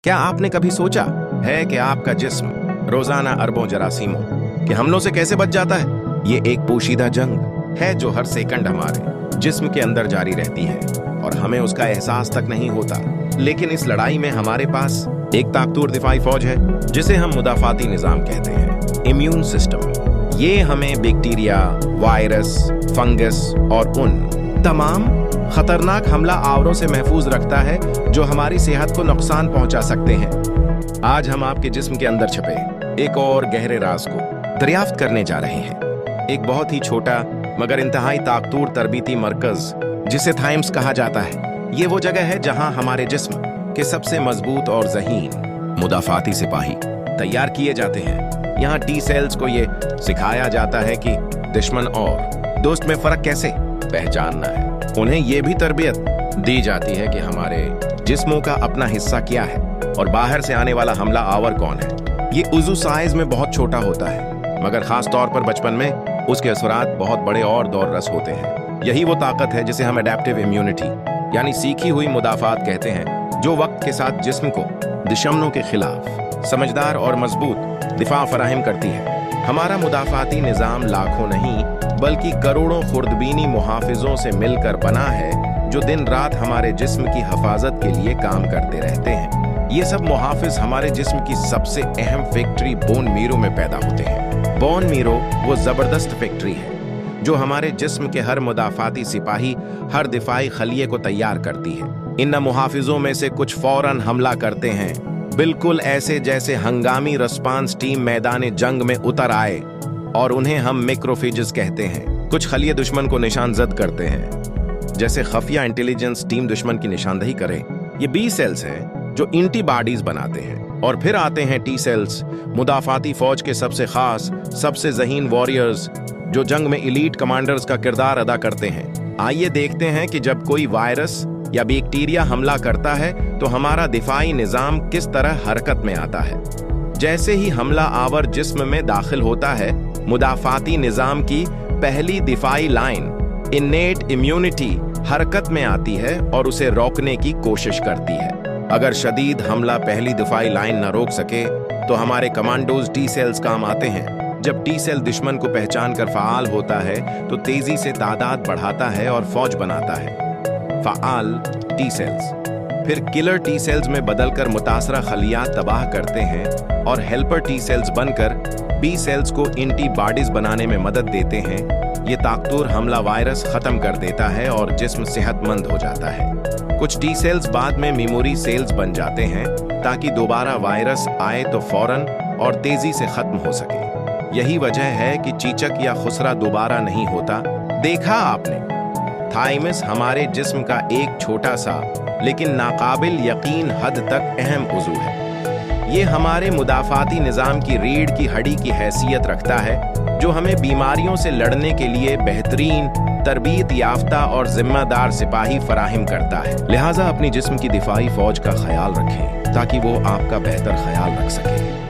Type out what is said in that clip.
क्या आपने कभी सोचा है कि आपका जिस्म रोजाना अरबों जरासीमों के हमलों से कैसे बच जाता है? ये एक पोशीदा जंग है जो हर सेकंड हमारे जिस्म के अंदर जारी रहती है और हमें उसका एहसास तक नहीं होता। लेकिन इस लड़ाई में हमारे पास एक ताकतवर दिफाई फौज है जिसे हम मुदाफाती निजाम कहते हैं, इम्यून सिस्टम। ये हमें बैक्टीरिया, वायरस, फंगस और उन तमाम खतरनाक हमला आवरों से महफूज रखता है जो हमारी सेहत को नुकसान पहुंचा सकते हैं। आज हम आपके जिस्म के अंदर छुपे एक और गहरे राज को दरियाफ्त करने जा रहे हैं। एक बहुत ही छोटा मगर इंतहाई ताकतवर तरबीती मरकज जिसे थाइम्स कहा जाता है। ये वो जगह है जहां हमारे जिस्म के सबसे मजबूत और ज़हीन मुदाफाती सिपाही तैयार किए जाते हैं। यहाँ टी सेल्स को ये सिखाया जाता है कि दुश्मन और दोस्त में फर्क कैसे पहचानना है। उन्हें ये भी तरबियत दी जाती है कि हमारे जिस्मों का अपना हिस्सा क्या है और बाहर से आने वाला हमला आवर कौन है। ये उज़ू साइज में बहुत छोटा होता है मगर खास तौर पर बचपन में उसके असरात बहुत बड़े और दौर रस होते हैं। यही वो ताकत है जिसे हम एडेप्टिव इम्यूनिटी यानी सीखी हुई मुदाफात कहते हैं, जो वक्त के साथ जिस्म को दुश्मनों के खिलाफ समझदार और मजबूत दिफा फराहम करती है। हमारा मुदाफाती निज़ाम लाखों नहीं बल्कि करोड़ों खुर्दबीनी मुहाफिजों से मिलकर बना है जो दिन रात हमारे जिस्म की हिफाजत के लिए काम करते रहते हैं। ये सब मुहाफिज हमारे जिस्म की सबसे अहम फैक्ट्री बोन मीरो में पैदा होते हैं। बोन मीरो वो जबरदस्त फैक्ट्री है जो हमारे जिस्म के हर मुदाफाती सिपाही, हर दिफाई खलिए को तैयार करती है। इन मुहाफिजों में से कुछ फौरन हमला करते हैं, बिल्कुल ऐसे जैसे हंगामी रिस्पांस टीम मैदान जंग में उतर आए, और उन्हें हम मैक्रोफेजेस कहते हैं। कुछ खलिए दुश्मन को निशानजद करते हैं, जैसे खफिया इंटेलिजेंस टीम दुश्मन की निशानदही करे। ये बी सेल्स हैं जो एंटीबॉडीज बनाते हैं। और फिर आते हैं टी सेल्स, मुदाफाती फौज के सबसे खास, सबसे ज़हीन वॉरियर्स जो जंग में एलीट कमांडर्स का किरदार अदा करते हैं। आइए देखते हैं कि जब कोई वायरस या बैक्टीरिया हमला करता है तो हमारा दिफाई निज़ाम किस तरह हरकत में आता है। जैसे ही हमला आवर जिस्म में दाखिल होता है, मुदाफाती निज़ाम की पहली दिफाई लाइन इन्नेट इम्यूनिटी हरकत में आती है और उसे रोकने की कोशिश करती है। अगर शदीद हमला पहली दिफाई लाइन न रोक सके तो हमारे कमांडोज टी सेल्स काम आते हैं। जब टी सेल दुश्मन को पहचान कर फ़ाल होता है तो तेजी से तादाद बढ़ाता है और फौज बनाता है। फ़ाल टी सेल्स फिर किलर टी सेल्स में बदलकर मुतासरा खलियात तबाह करते हैं और हेल्पर टी सेल्स बनकर बी सेल्स को एंटीबॉडीज बनाने में मदद देते हैं। ये ताकतवर हमला वायरस खत्म कर देता है और जिस्म सेहतमंद हो जाता है। कुछ टी सेल्स बाद में मेमोरी सेल्स बन जाते हैं ताकि दोबारा वायरस आए तो फौरन और तेजी से खत्म हो सके। यही वजह है कि चीचक या खुसरा दोबारा नहीं होता। देखा आपने, थाइमस हमारे जिस्म का एक छोटा सा लेकिन नाकाबिल यकीन हद तक अहम उज़ू है। ये हमारे मुदाफाती निज़ाम की रीढ़ की हड्डी की हैसियत रखता है जो हमें बीमारियों से लड़ने के लिए बेहतरीन तरबियत याफ्ता और जिम्मेदार सिपाही फराहम करता है। लिहाजा अपनी जिस्म की दिफाई फौज का ख्याल रखें ताकि वो आपका बेहतर ख्याल रख सके।